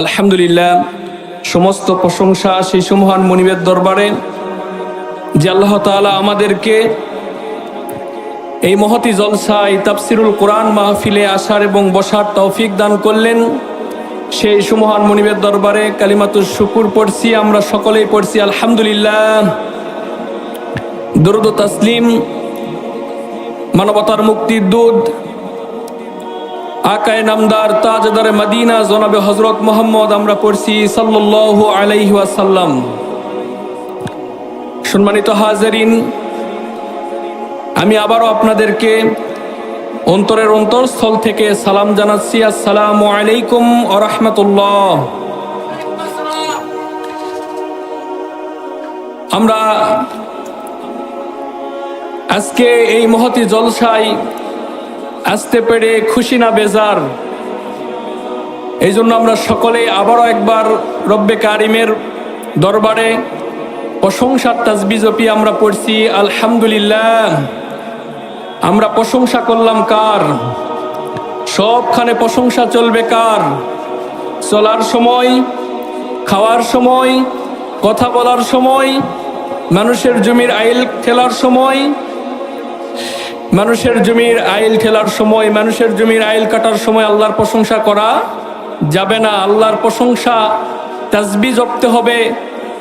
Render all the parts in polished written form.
আলহামদুলিল্লাহ, সমস্ত প্রশংসা সেই সুমহান মনিবের দরবারে যে আল্লাহ তাআলা আমাদেরকে এই মহতি জলসায় তাফসিরুল কোরআন মাহফিলে আসার এবং বসার তৌফিক দান করলেন। সেই সুমহান মনিবের দরবারে কালিমাতুশ শুকুর পড়ছি, আমরা সকলেই পড়ছি আলহামদুলিল্লাহ। দরুদ ও তাসলিম মানবতার মুক্তির দূত আকায়ে নামদার তাজদারে মদিনা জনাবে হযরত মুহাম্মদ আমরা পড়ছি সাল্লাল্লাহু আলাইহি ওয়াসাল্লাম। সম্মানিত হাজিরিন, আমি আবারও আপনাদেরকে অন্তরের অন্তরস্থল থেকে সালাম জানাচ্ছি, আসসালামু আলাইকুম ওয়া রাহমাতুল্লাহ। আমরা আজকে এই মহতি জলসায় আসতে পেরে খুশি না বেজার, এই জন্য আমরা সকলে আবারও একবার রব্বে কারিমের দরবারে প্রশংসার তাসবিহ জপি আমরা পড়ছি আলহামদুলিল্লাহ। আমরা প্রশংসা করলাম কার? সবখানে প্রশংসা চলবে কার? চলার সময়, খাওয়ার সময়, কথা বলার সময়, মানুষের জমির আইল ঠেলার সময়, মানুষের জমির আইল ঠেলার সময়, মানুষের জমির আইল কাটার সময় আল্লাহর প্রশংসা করা যাবে না। আল্লাহর প্রশংসা তাসবিহ জপতে হবে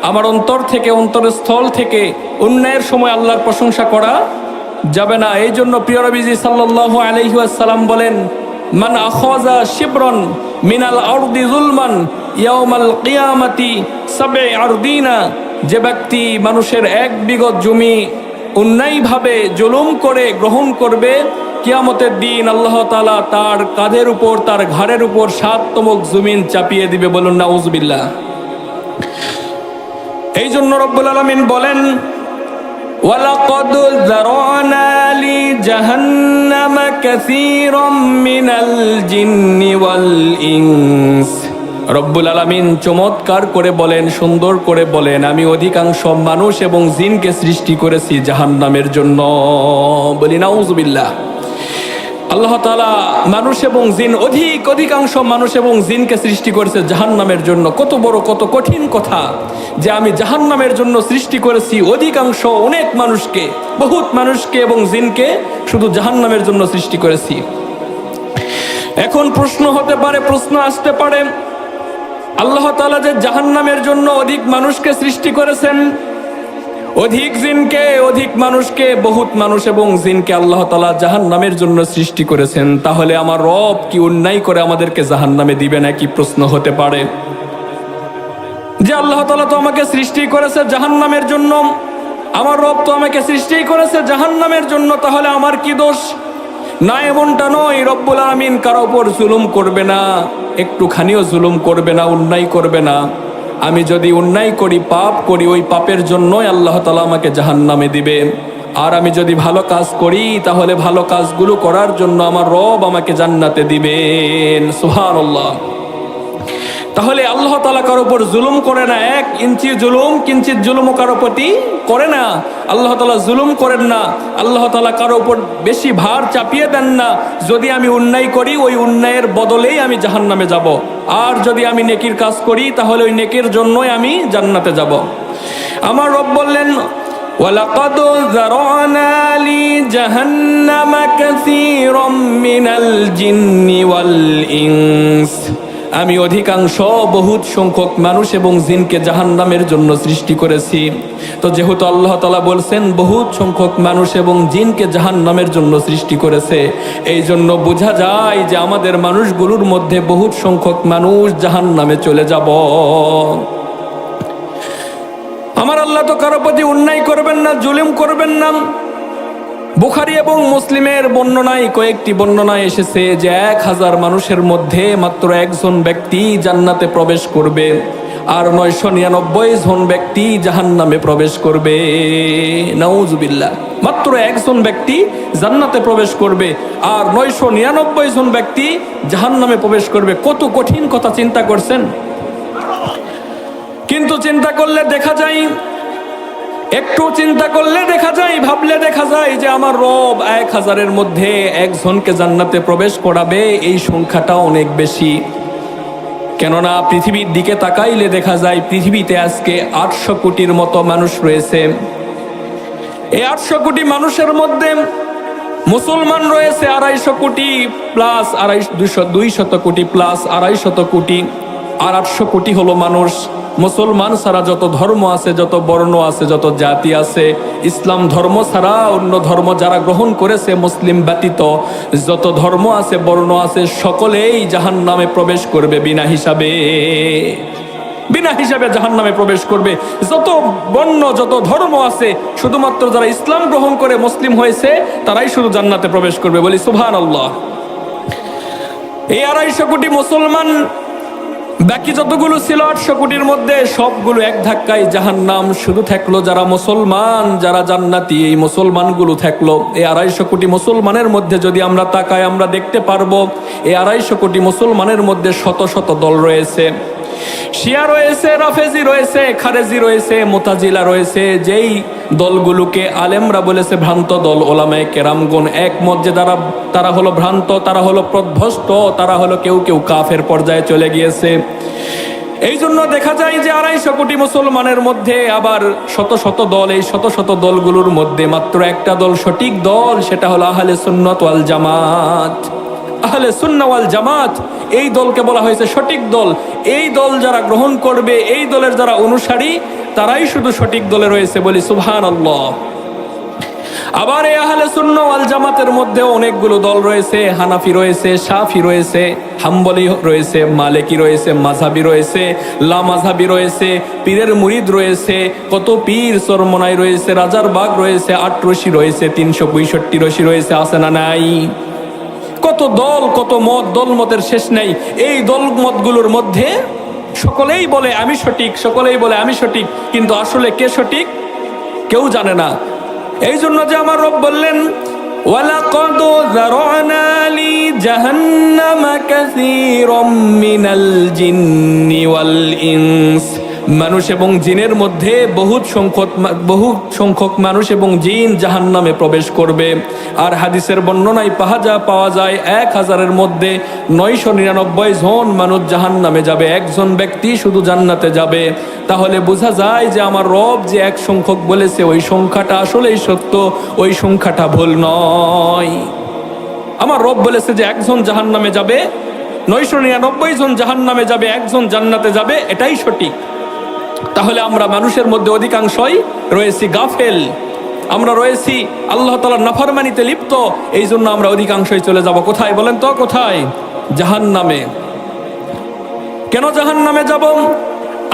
আমার অন্তর থেকে, অন্তরের স্থল থেকে। অন্যায়ের সময় আল্লাহর প্রশংসা করা যাবে না। এই জন্য প্রিয় নবীজি সাল্লাল্লাহু আলাইহি ওয়াসাল্লাম বলেন, মান আখাযা শিবরান মিনাল আরদি যুলমান ইয়াউমাল কিয়ামাতি সাবঈ আরদিনা, যে ব্যক্তি মানুষের এক বিঘত জমি অন্যায়ভাবে জুলুম করে গ্রহণ করবে, কিয়ামতের দিন আল্লাহ তাআলা তার কাঁধের উপর, তার ঘাড়ের উপর ৭ তমক জমিন চাপিয়ে দিবে। বলুন নাউজুবিল্লাহ। এই জন্য রব্বুল আলামিন বলেন, ওয়ালাকাদ যারানা লি জাহান্নামা কাসীরাম মিনাল জিন্নি ওয়াল ইনস। রব্বুল আলামিন চমৎকার করে বলেন, সুন্দর করে বলেন, আমি অধিকাংশ মানুষ এবং জিনকে সৃষ্টি করেছি জাহান্নামের জন্য। বলি নাউজুবিল্লাহ। আল্লাহ তাআলা মানুষ এবং জিন, অধিকাংশ মানুষ এবং জিনকে সৃষ্টি করেছে জাহান্নামের জন্য। কত বড়, কত কঠিন কথা যে আমি জাহান্নামের জন্য সৃষ্টি করেছি অধিকাংশ, অনেক মানুষকে, বহুত মানুষকে এবং জিনকে শুধু জাহান্নামের জন্য সৃষ্টি করেছি। এখন প্রশ্ন হতে পারে, প্রশ্ন আসতে পারে, আল্লাহ তাআলা যে জাহান্নামের জন্য অধিক মানুষকে সৃষ্টি করেছেন, অধিক জিনকে, অধিক মানুষকে, বহুত মানুষ এবং জিনকে আল্লাহ তাআলা জাহান্নামের জন্য সৃষ্টি করেছেন, তাহলে আমার রব কি অন্যায় করে আমাদেরকে জাহান্নামে দিবে নাকি? প্রশ্ন হতে পারে যে আল্লাহ তাআলা তো আমাকে সৃষ্টি করেছে জাহান্নামের জন্য, আমার রব তো আমাকে সৃষ্টি করেছে জাহান্নামের জন্য, তাহলে আমার কি দোষ? না, এমনটা নয়। রব্বুল আমিন কারো উপর জুলুম করবে না, একটুখানিও জুলুম করবে না, অন্যায় করবে না। আমি যদি অন্যায় করি, পাপ করি, ওই পাপের জন্যই আল্লাহ তাআলা আমাকে জাহান্নামে দিবে। আর আমি যদি ভালো কাজ করি, তাহলে ভালো কাজগুলো করার জন্য আমার রব আমাকে জান্নাতে দিবেন। সুবহানাল্লাহ। তাহলে আল্লাহ তাআলা কারো উপর জুলুম করে না, 1 ইঞ্চি জুলুম, কিঞ্চিত জুলুমও কারো প্রতি করে না। আল্লাহ তাআলা জুলুম করেন না, আল্লাহ তাআলা কারো উপর বেশি ভার চাপিয়ে দেন না। যদি আমি অন্যায় করি, ওই অন্যায়ের বদলেই আমি জাহান্নামে যাব। আর যদি আমি নেকির কাজ করি, তাহলে ওই নেকির জন্যই আমি জান্নাতে যাব। আমার রব বললেন, ওয়ালাকাদ যারানা লি জাহান্নামা কাসীরাম মিনাল জিন্নি ওয়াল ইনস। আমি অধিকাংশ, বহুত সংখ্যক মানুষ এবং জিনকে জাহান্নামের জন্য সৃষ্টি করেছি। তো যেহেতু আল্লাহ তাআলা বলছেন বহুত সংখ্যক মানুষ এবং জিনকে জাহান্নামের জন্য সৃষ্টি করেছে, এই জন্য বোঝা যায় যে আমাদের মানুষগুলোর মধ্যে বহুত সংখ্যক মানুষ জাহান্নামে চলে যাব। আমার আল্লাহ তো কারো প্রতি অন্যায় করবেন না, জুলুম করবেন না। বুখারী এবং মুসলিমের বর্ণনায়, কয়েকটি বর্ণনায় এসেছে যে 1000 মানুষের মধ্যে মাত্র একজন ব্যক্তি জান্নাতে প্রবেশ করবে, আর 999 জন ব্যক্তি জাহান্নামে প্রবেশ করবে। নাউজুবিল্লাহ। মাত্র একজন ব্যক্তি জান্নাতে প্রবেশ করবে, আর 999 জন ব্যক্তি জাহান্নামে প্রবেশ করবে। কত কঠিন কথা, চিন্তা করছেন? কিন্তু চিন্তা করলে দেখা যায়, একটু চিন্তা করলে দেখা যায়, ভাবলে দেখা যায় যে আমার রব 1000-এর মধ্যে একজনকে জান্নাতে প্রবেশ করাবে, এই সংখ্যাটা অনেক বেশি। কেননা পৃথিবীর দিকে তাকাইলে দেখা যায় পৃথিবীতে আজকে 800 কোটির মতো মানুষ রয়েছে। এই 800 কোটি মানুষের মধ্যে মুসলমান রয়েছে 250 কোটি প্লাস 200 কোটি প্লাস 250 কোটি, আর 800 কোটি হলো মানুষ। মুসলমান ছাড়া যত ধর্ম আছে, যত বর্ণ আছে, যত জাতি আছে, ইসলাম ধর্ম ছাড়া অন্য ধর্ম যারা গ্রহণ করেছে মুসলিম ব্যতীত যত ধর্ম আছে, বর্ণ আছে, সকলেই জাহান্নামে প্রবেশ করবে বিনা হিসাবে। বিনা হিসাবে জাহান্নামে প্রবেশ করবে। যত বর্ণ যত ধর্ম আছে, শুধুমাত্র যারা ইসলাম গ্রহণ করে মুসলিম হয়েছে তারাই শুধু জান্নাতে প্রবেশ করবে। বলি সুবহানাল্লাহ। এই 250 কোটি মুসলমান, বাকি যতগুলো ছিল 800 কোটির মধ্যে সবগুলো এক ধাক্কায় জাহান্নাম। শুধু থাকলো যারা মুসলমান, যারা জান্নাতি, এই মুসলমানগুলো থাকলো। এই 250 কোটি মুসলমানের মধ্যে যদি আমরা তাকাই, আমরা দেখতে পারবো এই 250 কোটি মুসলমানের মধ্যে শত শত দল রয়েছে। শিয়া রয়েছে, রাফেজি রয়েছে, খারেজি রয়েছে, মুতাজিলা রয়েছে, যেই দলগুলোকে আলেমরা বলেছে ভ্রান্ত দল। ওলামায়ে কেরামগণ একমত যে তারা হলো ভ্রান্ত, তারা হলো পথভ্রষ্ট, তারা হলো কেউ কেউ কাফের পর্যায়ে চলে গিয়েছে। এই জন্য দেখা যায় যে 250 কোটি মুসলমানের মধ্যে আবার শত শত দল। এই শত শত দলগুলোর মধ্যে মাত্র একটা দল সঠিক দল, সেটা হলো আহলে সুন্নাত ওয়াল জামাত। আহলে সুন্নাহ ওয়াল জামাত, এই দলকে বলা হয়েছে সঠিক দল। এই দল যারা গ্রহণ করবে, এই দলের যারা অনুসারী, তারাই শুধু সঠিক দলে রয়েছে। বলি সুবহানাল্লাহ। আবার এই আহলে সুন্নাহ ওয়াল জামাতের মধ্যে অনেকগুলো দল রয়েছে। হানাফি রয়েছে, শাফি রয়েছে, হাম্বলি রয়েছে, মালিকি রয়েছে, মাযহাবি রয়েছে, লা মাযহাবি রয়েছে, পীরের মুরিদ রয়েছে, কত পীর চরমনাই রয়েছে, রাজার বাগ রয়েছে, 8 রশি রয়েছে, 365 রশি রয়েছে, আছে না নাই? কত দল, কত মত, দল মতের শেষ নেই। এই দল মতগুলোর মধ্যে সকলেই বলে আমি সঠিক, সকলেই বলে আমি সঠিক, কিন্তু আসলে কে সঠিক কেউ জানে না। এই জন্য যে আমার রব বললেন, ওয়ালাকাদ যারানা লি জাহান্নামা কাসীরাম মিনাল জিন্নি ওয়াল ইনস। মানুষ এবং জিনের মধ্যে বহু সংখ্যক মানুষ এবং জিন জাহান্নামে প্রবেশ করবে। আর হাদিসের বর্ণনায় পাওয়া যায় 1000-এর মধ্যে 999 জন মানুষ জাহান্নামে যাবে, একজন ব্যক্তি শুধু জান্নাতে যাবে। তাহলে বোঝা যায় যে আমার রব যে 1 সংখ্যক বলেছে ওই সংখ্যাটা আসলেই সত্য, ওই সংখ্যাটা ভুল নয়। আমার রব বলেছে যে একজন জাহান্নামে যাবে, 999 জন জাহান্নামে যাবে, একজন জান্নাতে যাবে, এটাই সঠিক। তাহলে আমরা মানুষের মধ্যে অধিকাংশই রয়েছি গাফেল, আমরা রয়েছি আল্লাহ তাআলার নাফরমানিতে লিপ্ত। এই জন্য আমরা অধিকাংশই চলে যাব কোথায় বলেন তো? কোথায়? জাহান্নামে। কেন জাহান্নামে যাব?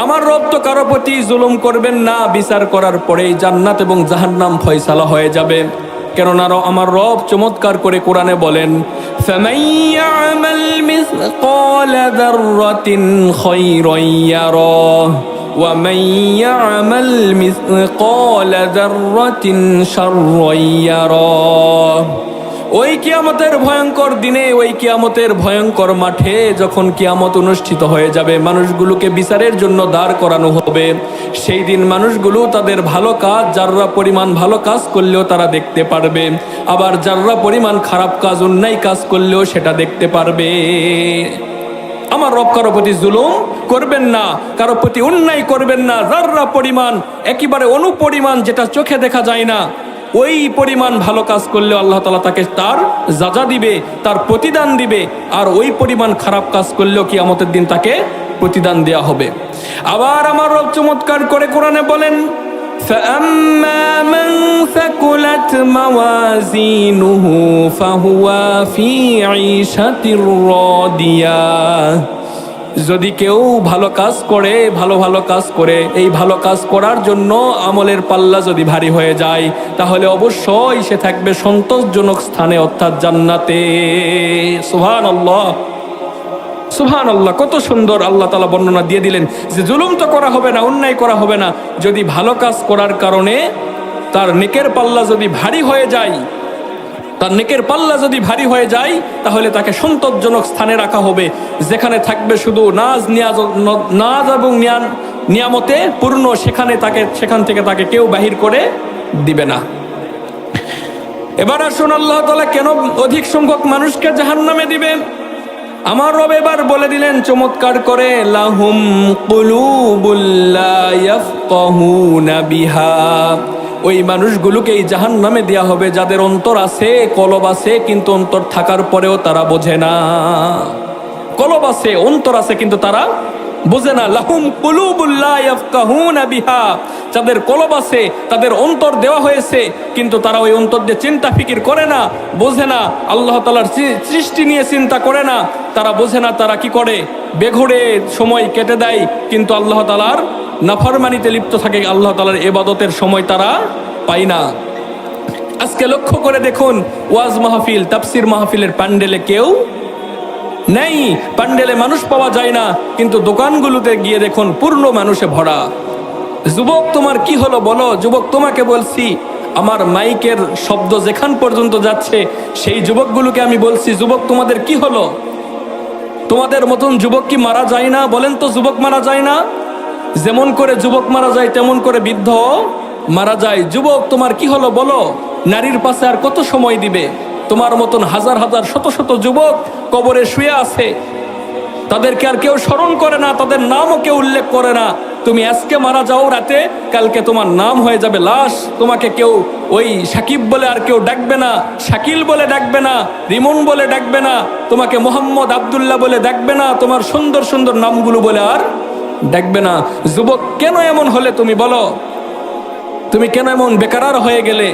আমার রব তো কারো প্রতি জুলুম করবেন না, বিচার করার পরেই জান্নাত এবং জাহান্নাম ফয়সালা হয়ে যাবে। কেননা আমার রব চমৎকার করে কোরআনে বলেন, ফামান ইয়ামাল মিসকালা যাররাতিন খায়রান ইয়ারাহ ওয়া মান ইয়ামাল মিসকালা যাররাতিন শাররান ইয়ারাহ। ওই কিয়ামতের ভয়ঙ্কর দিনে, ওই কিয়ামতের ভয়ঙ্কর মাঠে যখন কিয়ামত অনুষ্ঠিত হয়ে যাবে, মানুষগুলোকে বিচারের জন্য দাঁড় করানো হবে, সেই দিন মানুষগুলো তাদের ভালো কাজ, যাররা পরিমাণ ভালো কাজ করলেও তারা দেখতে পারবে, আবার যাররা পরিমাণ খারাপ কাজ, অন্যায় কাজ করলেও সেটা দেখতে পারবে। আমার রব কারো প্রতি জুলুম করবেন না, কারো প্রতি অন্যায় করবেন না। যাররা পরিমাণ, একেবারে অনুপরিমাণ, যেটা চোখে দেখা যায় না, ওই পরিমাণ ভালো কাজ করলে আল্লাহ তাআলা তাকে তার সাজা দিবে, তার প্রতিদান দিবে। আর ওই পরিমাণ খারাপ কাজ করলেও কিয়ামতের দিন তাকে প্রতিদান দেয়া হবে। আবার আমার রব চমৎকার করে কোরআনে বলেন, فَأَمَّا مَنْ ثَقُلَتْ مَوَازِينُهُ فَهُوَ فِي عِيشَةٍ رَاضِيَةٍ। যদি কেউ ভালো কাজ করে, ভালো কাজ করে, এই ভালো কাজ করার জন্য আমলের পাল্লা যদি ভারী হয়ে যায়, তাহলে অবশ্যই সে থাকবে সন্তোষজনক স্থানে, অর্থাৎ জান্নাতে। সুবহানাল্লাহ, সুবহানাল্লাহ। কত সুন্দর আল্লাহ তাআলা বর্ণনা দিয়ে দিলেন যে জুলুম তো করা হবে না, অন্যায় করা হবে না। যদি ভালো কাজ করার কারণে তার নেকের পাল্লা যদি ভারী হয়ে যায়, তার নেকের পাল্লা যদি ভারী হয়ে যায়, তাহলে তাকে সন্তোষজনক স্থানে রাখা হবে, যেখানে থাকবে শুধু নাজ এবং নিয়ামতে পূর্ণ। সেখান থেকে তাকে কেউ বাহির করে দিবে না। এবার আসুন, আল্লাহ তাআলা কেন অধিক সংখ্যক মানুষকে জাহান্নামে দিবে? আমার রব এবার বলে দিলেন চমৎকার করে, লাহুম কুলুবুল লা ইয়াফকাহুনা বিহা, ওই মানুষগুলোকেই জাহান্নামে দেয়া হবে যাদের অন্তর আছে, কলব আছে, কিন্তু অন্তর থাকার পরেও তারা বোঝে না। কলব আছে, অন্তর আছে, কিন্তু তারা বোঝে না। লাহুম কুলুবুল লা ইয়াফকাহুনা বিহা, যাদের কলব আছে, তাদের অন্তর দেওয়া হয়েছে, কিন্তু তারা ওই অন্তর দিয়ে চিন্তা ফিকির করে না, বোঝে না, আল্লাহ তাআলার সৃষ্টি নিয়ে চিন্তা করে না, তারা বোঝে না। তারা কি করে? বেঘোরে সময় কেটে দেয়, কিন্তু আল্লাহ তাআলার নাফরমানিতে লিপ্ত থাকে, আল্লাহ তাআলার ইবাদতের সময় তারা পায় না। আজকে লক্ষ্য করে দেখুন, ওয়াজ মাহফিল, তাফসির মাহফিলের প্যান্ডেলে কেউ নেই, প্যান্ডেলে মানুষ পাওয়া যায় না, কিন্তু দোকানগুলোতে গিয়ে দেখুন পূর্ণ মানুষে ভরা। যুবক তোমার কি হলো বলো? যুবক তোমাকে বলছি, আমার মাইকের শব্দ যেখান পর্যন্ত যাচ্ছে সেই যুবকগুলোকে আমি বলছি, যুবক তোমাদের কি হলো? তোমাদের মতন যুবক কি মারা যায় না? বলেন তো, যুবক মারা যায় না? যেমন করে যুবক মারা যায় তেমন করে বৃদ্ধ মারা যায়। যুবক তোমার কি হলো বলো? নারীর পাশে আর কত সময় দিবে? তোমার মতন হাজার হাজার শত শত যুবক কবরে শুয়ে আছে, তাদেরকে আর কেউ স্মরণ করে না, তাদের নামও কেউ উল্লেখ করে না। তুমি আজকে মারা যাও রাতে, কালকে তোমার নাম হয়ে যাবে লাশ, তোমাকে কেউ ওই সাকিব বলে আর কেউ ডাকবে না, শাকিল বলে ডাকবে না, রিমন বলে ডাকবে না, তোমাকে মোহাম্মদ আব্দুল্লাহ বলে ডাকবে না, তোমার সুন্দর সুন্দর নামগুলো বলে আর ডাকবে না। যুবক কেন এমন হলে তুমি বলো? তুমি কেন এমন বেকার হয়ে গেলে?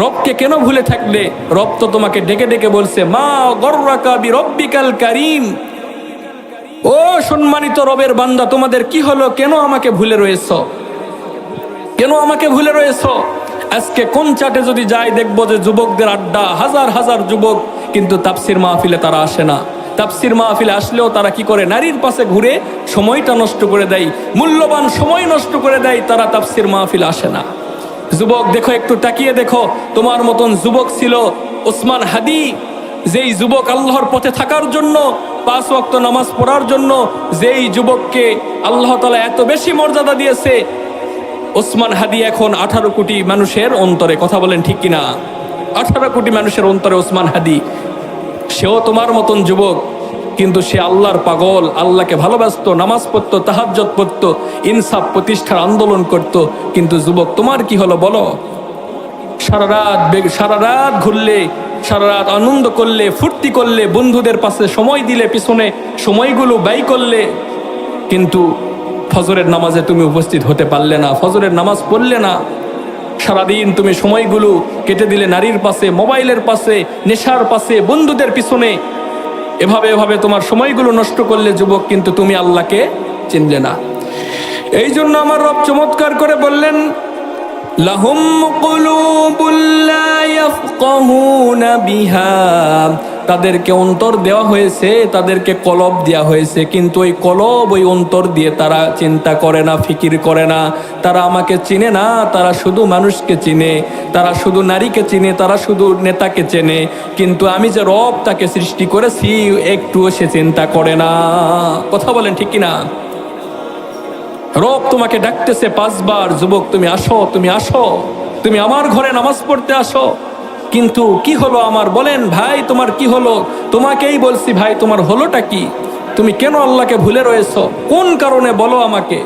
রবকে কেন ভুলে থাকলে? রব তো তোমাকে ডেকে ডেকে বলছে, মা গররাকা বিরব্বিকাল কারীম, ও সম্মানিত রবের বান্দা, তোমাদের কি হলো? কেন আমাকে ভুলে রয়েছ? কেন আমাকে ভুলে রয়েছ? আজকে কোন চাটে যদি যাই দেখবো যে যুবকদের আড্ডা, হাজার হাজার যুবক, কিন্তু তাফসির মাহফিলে তারা আসে না। তাফসির মাহফিলে আসলেও তারা কি করে? নারীর পাশে ঘুরে সময়টা নষ্ট করে দেয়, মূল্যবান সময় নষ্ট করে দেয়, তারা তাফসির মাহফিলে আসে না। যুবক দেখো, একটু তাকিয়ে দেখো, তোমার মতন যুবক ছিল ওসমান হাদি, যেই যুবক আল্লাহর পথে থাকার জন্য, 5 ওয়াক্ত নামাজ পড়ার জন্য, যেই যুবককে আল্লাহ তাআলা এত বেশি মর্যাদা দিয়েছে, ওসমান হাদি এখন 18 কোটি মানুষের অন্তরে। কথা বলেন ঠিক কিনা? 18 কোটি মানুষের অন্তরে ওসমান হাদি। সেও তোমার মতন যুবক, কিন্তু সে আল্লাহর পাগল, আল্লাহকে ভালোবাসতো, নামাজ পড়তো, তাহাজ্জুদ পড়তো, ইনসাফ প্রতিষ্ঠার আন্দোলন করত। কিন্তু যুবক তোমার কি হলো বলো? সারা রাত ঘুরলে, সারা রাত আনন্দ করলে, ফুর্তি করলে, বন্ধুদের পাশে সময় দিলে, পিছনে সময়গুলো ব্যয় করলে, কিন্তু ফজরের নামাজে তুমি উপস্থিত হতে পারলে না, ফজরের নামাজ পড়লে না। সারাদিন তুমি সময়গুলো কেটে দিলে নারীর পাশে, মোবাইলের পাশে, নেশার পাশে, বন্ধুদের পিছনে। এভাবে তোমার সময়গুলো নষ্ট করলে যুবক, কিন্তু তুমি আল্লাহকে চিনলে না। এই জন্য আমার রব চমৎকার করে বললেন, লাহুম কুলুবুল লা ইয়াফকাহুনা বিহা, তাদেরকে অন্তর দেওয়া হয়েছে, তাদেরকে কলব দেওয়া হয়েছে, কিন্তু ওই কলব, ওই অন্তর দিয়ে তারা চিন্তা করে না, ফিকির করে না। তারা আমাকে চিনে না, তারা শুধু মানুষকে চিনে, তারা শুধু নারীকে চিনে, তারা শুধু নেতাকে চেনে, কিন্তু আমি যে রব তাকে সৃষ্টি করেছি একটুও সে চিন্তা করে না। কথা বলেন ঠিক কিনা? রব তোমাকে ডাকতেছে 5 বার, যুবক তুমি আসো, তুমি আসো, তুমি আমার ঘরে নামাজ পড়তে আসো। কিন্তু কি হলো আমার? বলেন ভাই, তোমার কি হলো? তোমাকেই বলছি ভাই, তোমার হলোটা কি? তুমি কেন আল্লাহকে ভুলে রয়েছো? কোন কারণে বলো আমাকে?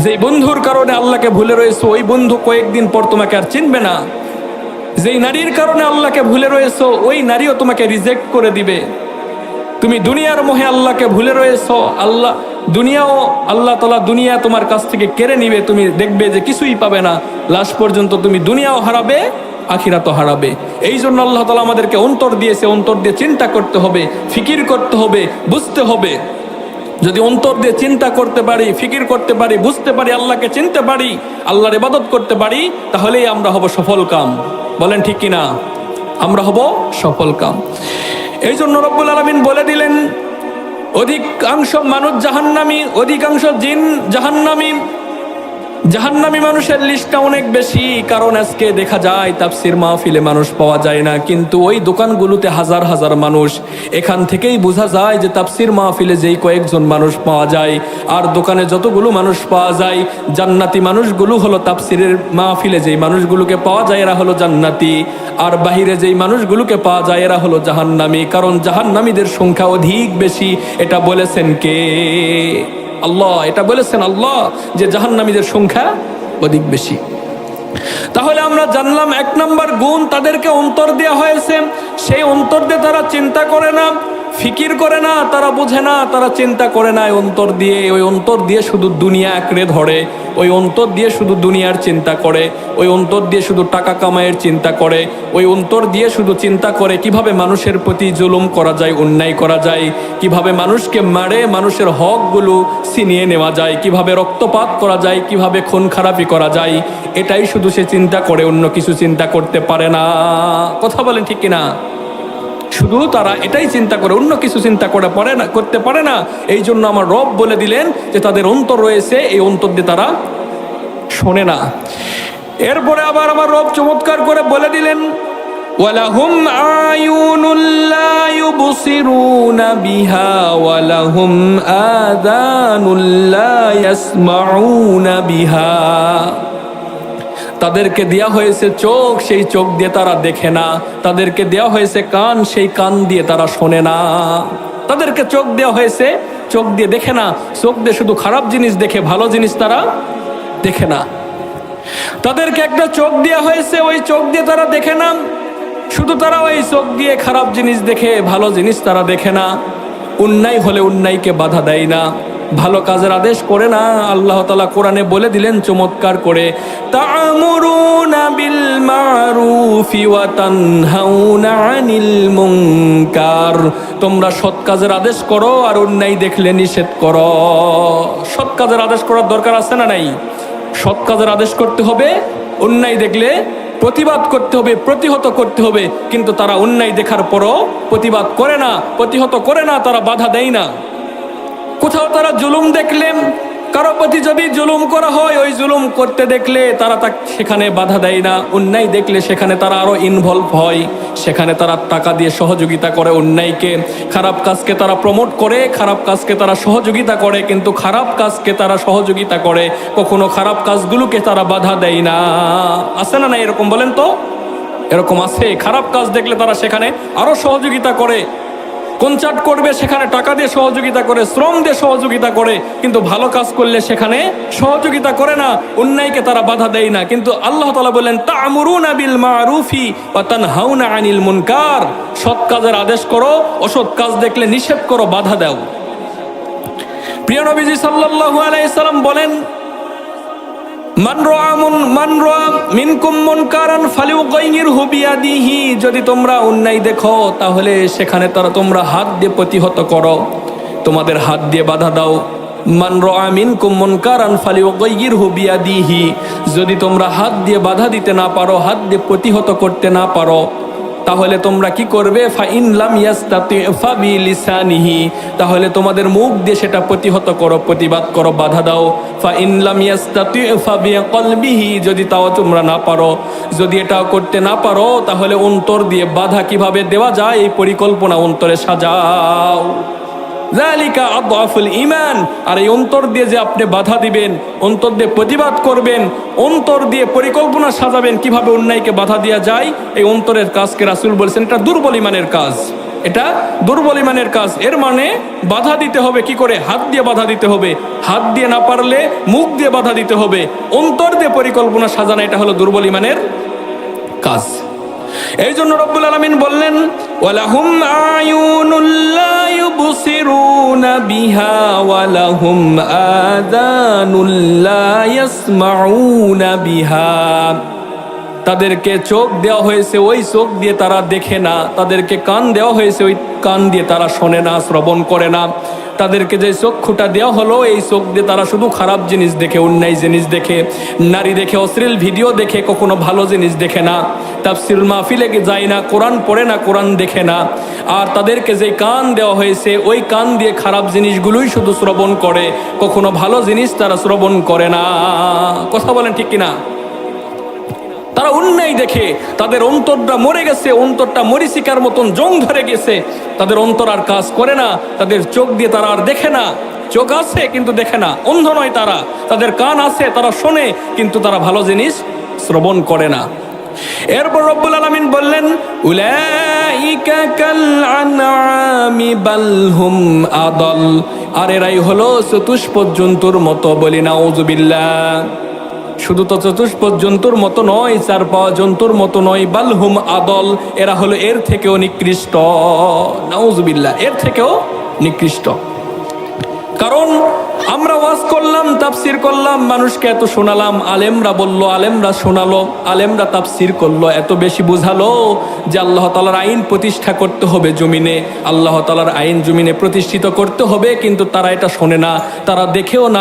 যে বন্ধুর কারণে আল্লাহকে ভুলে রয়েছো, ওই বন্ধু কয়েকদিন পর তোমাকে আর চিনবে না। যেই নারীর কারণে আল্লাহকে ভুলে রয়েছো, ওই নারীও তোমাকে রিজেক্ট করে দিবে। তুমি দুনিয়ার মোহে আল্লাহকে ভুলে রয়েছো, আল্লাহ তাআলা দুনিয়া তোমার কাছ থেকে কেড়ে নিবে, তুমি দেখবে যে কিছুই পাবে না। লাস্ট পর্যন্ত তুমি দুনিয়াও হারাবে, আখিরাতও হারাবে। এই জন্য আল্লাহ তাআলা আমাদেরকে অন্তর দিয়েছে, অন্তর দিয়ে চিন্তা করতে হবে, ফিকির করতে হবে, বুঝতে হবে। যদি অন্তর দিয়ে চিন্তা করতে পারি, ফিকির করতে পারি, বুঝতে পারি, আল্লাহকে চিনতে পারি, আল্লাহর ইবাদত করতে পারি, তাহলেই আমরা হব সফল কাম। বলেন ঠিক কিনা? আমরা হব সফল কাম। এই জন্য রব্বুল আলামিন বলে দিলেন, অধিকাংশ মানুষ জাহান্নামী, অধিকাংশ জিন জাহান্নামী। জাহান্নামী মানুষের লিস্টটা অনেক বেশি, কারণ আজকে দেখা যায় তাফসির মাহফিলে মানুষ পাওয়া যায় না, কিন্তু ওই দোকানগুলোতে হাজার হাজার মানুষ। এখান থেকেই বোঝা যায় যে তাফসির মাহফিলে যেই কয়েকজন মানুষ পাওয়া যায় আর দোকানে যতগুলো মানুষ পাওয়া যায়, জান্নাতি মানুষগুলো হলো তাফসিরের মাহফিলে যেই মানুষগুলোকে পাওয়া যায় এরা হলো জান্নাতি, আর বাহিরে যেই মানুষগুলোকে পাওয়া যায় এরা হলো জাহান্নামী। কারণ জাহান্নামীদের সংখ্যা অধিক বেশি। এটা বলেছেন কে? আল্লাহ। এটা বলেছেন আল্লাহ যে জাহান্নামীদের সংখ্যা অধিক বেশি। তাহলে আমরা জানলাম 1 নম্বর গুণ, তাদেরকে অন্তর দেওয়া হয়েছে। সেই অন্তর দিয়ে তারা চিন্তা করে না, ফিকির করে না, তারা বোঝে না, তারা চিন্তা করে না। ওই অন্তর দিয়ে শুধু দুনিয়া আঁকড়ে ধরে, ওই অন্তর দিয়ে শুধু দুনিয়ার চিন্তা করে, ওই অন্তর দিয়ে শুধু টাকা কামাইয়ের চিন্তা করে, ওই অন্তর দিয়ে শুধু চিন্তা করে কিভাবে মানুষের প্রতি জুলুম করা যায়, অন্যায় করা যায়, কিভাবে মানুষকে মারে মানুষের হকগুলো ছিনিয়ে নেওয়া যায়, কিভাবে রক্তপাত করা যায়, কিভাবে খুন খারাপি করা যায়। এটাই শুধু সে চিন্তা করে, অন্য কিছু চিন্তা করতে পারে না। কথা বলেন ঠিক কিনা? শুধু তারা এটাই চিন্তা করে, অন্য কিছু চিন্তা করতে পারে না। এই জন্য আমার রব বলে দিলেন যে তাদের অন্তর রয়েছে, এই অন্তর দিয়ে তারা শোনে না। এরপরে আবার আমার রব চমৎকার করে বলে দিলেন, ওয়ালাহুম আয়ুনুল লা ইউবসিরুনা বিহা ওয়ালাহুম আযানুল লা ইয়াসমাউনা বিহা। তাদেরকে দেয়া হয়েছে চোখ, সেই চোখ দিয়ে তারা দেখে না। তাদেরকে দেয়া হয়েছে কান, সেই কান দিয়ে তারা শোনে না। তাদেরকে চোখ দেওয়া হয়েছে, চোখ দিয়ে দেখে না। চোখ দিয়ে শুধু খারাপ জিনিস দেখে, ভালো জিনিস তারা দেখে না। তাদেরকে একটা চোখ দেওয়া হয়েছে, ওই চোখ দিয়ে তারা দেখে না। শুধু তারা ওই চোখ দিয়ে খারাপ জিনিস দেখে, ভালো জিনিস তারা দেখে না। অন্যায় হলে অন্যায়কে বাধা দেয় না, ভালো কাজের আদেশ করে না। আল্লাহ তাআলা কোরআনে বলে দিলেন চমৎকার করে, তা'মুরুনা বিল মা'রুফি ওয়া তানহাউনা আনিল মুনকার। তোমরা সৎ কাজের আদেশ করো আর অন্যায় দেখলে নিষেধ করো। সৎ কাজের আদেশ করার দরকার আছে না নাই? সৎ কাজের আদেশ করতে হবে, অন্যায় দেখলে প্রতিবাদ করতে হবে, প্রতিহত করতে হবে। কিন্তু তারা অন্যায় দেখার পরও প্রতিবাদ করে না, প্রতিহত করে না, তারা বাধা দেয় না। কোথাও তারা জুলুম দেখলেন, কারো প্রতি যদি জুলুম করা হয়, ওই জুলুম করতে দেখলে তারা সেখানে বাধা দেয় না। অন্যায় দেখলে সেখানে তারা আরো ইনভলভ হয়, সেখানে তারা টাকা দিয়ে সহযোগিতা করে অন্যায়কে। খারাপ কাজকে তারা প্রমোট করে, খারাপ কাজকে তারা সহযোগিতা করে, কিন্তু খারাপ কাজকে তারা সহযোগিতা করে, কখনো খারাপ কাজগুলোকে তারা বাধা দেয় না। আছে না না এরকম? বলেন তো। এরকম আছে। খারাপ কাজ দেখলে তারা সেখানে আরো সহযোগিতা করে, কনসার্ট করবে সেখানে টাকা দিয়ে সহযোগিতা করে, শ্রম দিয়ে সহযোগিতা করে, কিন্তু ভালো কাজ করলে সেখানে সহযোগিতা করে না, অন্যায়কে তারা বাধা দেয় না। কিন্তু আল্লাহ তাআলা বলেন, তা'মুরুনা বিল মা'রুফি ওয়া তানহাউনা আনিল মুনকার। সৎ কাজের আদেশ করো, অসৎ কাজ দেখলে নিষেধ করো, বাধা দাও। প্রিয় নবীজি সাল্লাল্লাহু আলাইহি সাল্লাম বলেন, মান রাআ মিনকুম মুনকারান ফালিয়ুগাইয়িরহু বিয়াদিহি। যদি তোমরা অন্যায় দেখো তাহলে সেখানে তোমরা হাত দিয়ে প্রতিহত করো, তোমাদের হাত দিয়ে বাধা দাও। মান রাআ মিনকুম মুনকারান ফালিয়ুগাইয়িরহু বিয়াদিহি। যদি তোমরা হাত দিয়ে বাধা দিতে না পারো, হাত দিয়ে প্রতিহত করতে না পারো, তাহলে তোমরা কি করবে? ফাইন লাম ইয়াস্তাতি ফাবিলিসানিহি। তাহলে তোমাদের মুখ দিয়ে সেটা প্রতিহত করো, প্রতিবাদ করো, বাধা দাও। ফাইন লাম ইয়াস্তাতি ফাবিকলবিহি। যদি তাও তোমরা না পারো, যদি এটাও করতে না পারো, তাহলে অন্তর দিয়ে বাধা কিভাবে দেওয়া যায় এই পরিকল্পনা অন্তরে সাজাও। যালিকা আদআফুল ঈমান। আর এই অন্তর দিয়ে যে আপনি বাধা দিবেন, অন্তর দিয়ে প্রতিবাদ করবেন, অন্তর দিয়ে পরিকল্পনা সাজাবেন কিভাবে অন্যায়কে বাধা দেওয়া যায়, এই অন্তরের কাজকে রাসূল বলেছেন এটা দুর্বল ঈমানের কাজ। এটা দুর্বল ঈমানের কাজ। এর মানে বাধা দিতে হবে কি করে? হাত দিয়ে বাধা দিতে হবে। হাত দিয়ে না পারলে মুখ দিয়ে বাধা দিতে হবে। অন্তর দিয়ে পরিকল্পনা সাজানো, এটা হলো দুর্বল ঈমানের কাজ। এই জন্য রব্বুল আলামিন বললেন, ওয়ালাহুম আয়ুনুল লা ইউবসিরুনা বিহা ওয়ালাহুম আযানুল লা ইয়াসমাউনা বিহা। তাদেরকে চোখ দেওয়া হয়েছে, ওই চোখ দিয়ে তারা দেখে না। তাদেরকে কান দেওয়া হয়েছে, ওই কান দিয়ে তারা শোনে না, শ্রবণ করে না। তাদেরকে যে চক্ষুটা দেওয়া হলো, এই চোখ দিয়ে তারা শুধু খারাপ জিনিস দেখে, অন্যায় জিনিস দেখে, নারী দেখে, অশ্লীল ভিডিও দেখে, কখনো ভালো জিনিস দেখে না। তাফসীর মাহফিলে যায় না, কোরআন পড়ে না, কোরআন দেখে না। আর তাদেরকে যে কান দেওয়া হয়েছে ওই কান দিয়ে খারাপ জিনিসগুলোই শুধু শ্রবণ করে, কখনো ভালো জিনিস তারা শ্রবণ করে না। কথা বলেন ঠিক কিনা? তারা অন্যায় দেখে, তাদের অন্তরটা মরে গেছে, অন্তরটা মরিচিকার মতন জং ধরে গেছে, তাদের অন্তর আর কাজ করে না, তাদের চোখ দিয়ে তারা আর দেখে না। চোখ আছে কিন্তু দেখে না, অন্ধ নয় তারা, তাদের কান আছে, তারা শোনে কিন্তু তারা ভালো জিনিস শ্রবণ করে না। এরপর রব্বুল আলামিন বললেন, উলাইকা কাল আনআমি বাল হুম আদাল, আর এরাই হলো চতুষ্পদ জন্তুর মতো। বলি নাউযুবিল্লাহ। শুধু তো চতুষ্পদ জন্তুর মতো নয়, চার পাওয়া জন্তুর মতো নয়, বালহুম আদল, এরা হলো এর থেকেও নিকৃষ্ট। নাউজুবিল্লাহ, এর থেকেও নিকৃষ্ট। কারণ আমরা ওয়াজ করলাম, তাফসির করলাম, মানুষকে এত শোনালাম, আলেমরা বলল, আলেমরা শোনালো, আলেমরা তাফসির করলো, এত বেশি বুঝালো যে আল্লাহ তাআলার আইন প্রতিষ্ঠা করতে হবে জমিনে, আল্লাহ তাআলার আইন জমিনে প্রতিষ্ঠিত করতে হবে, কিন্তু তারা এটা শোনে না, তারা দেখেও না।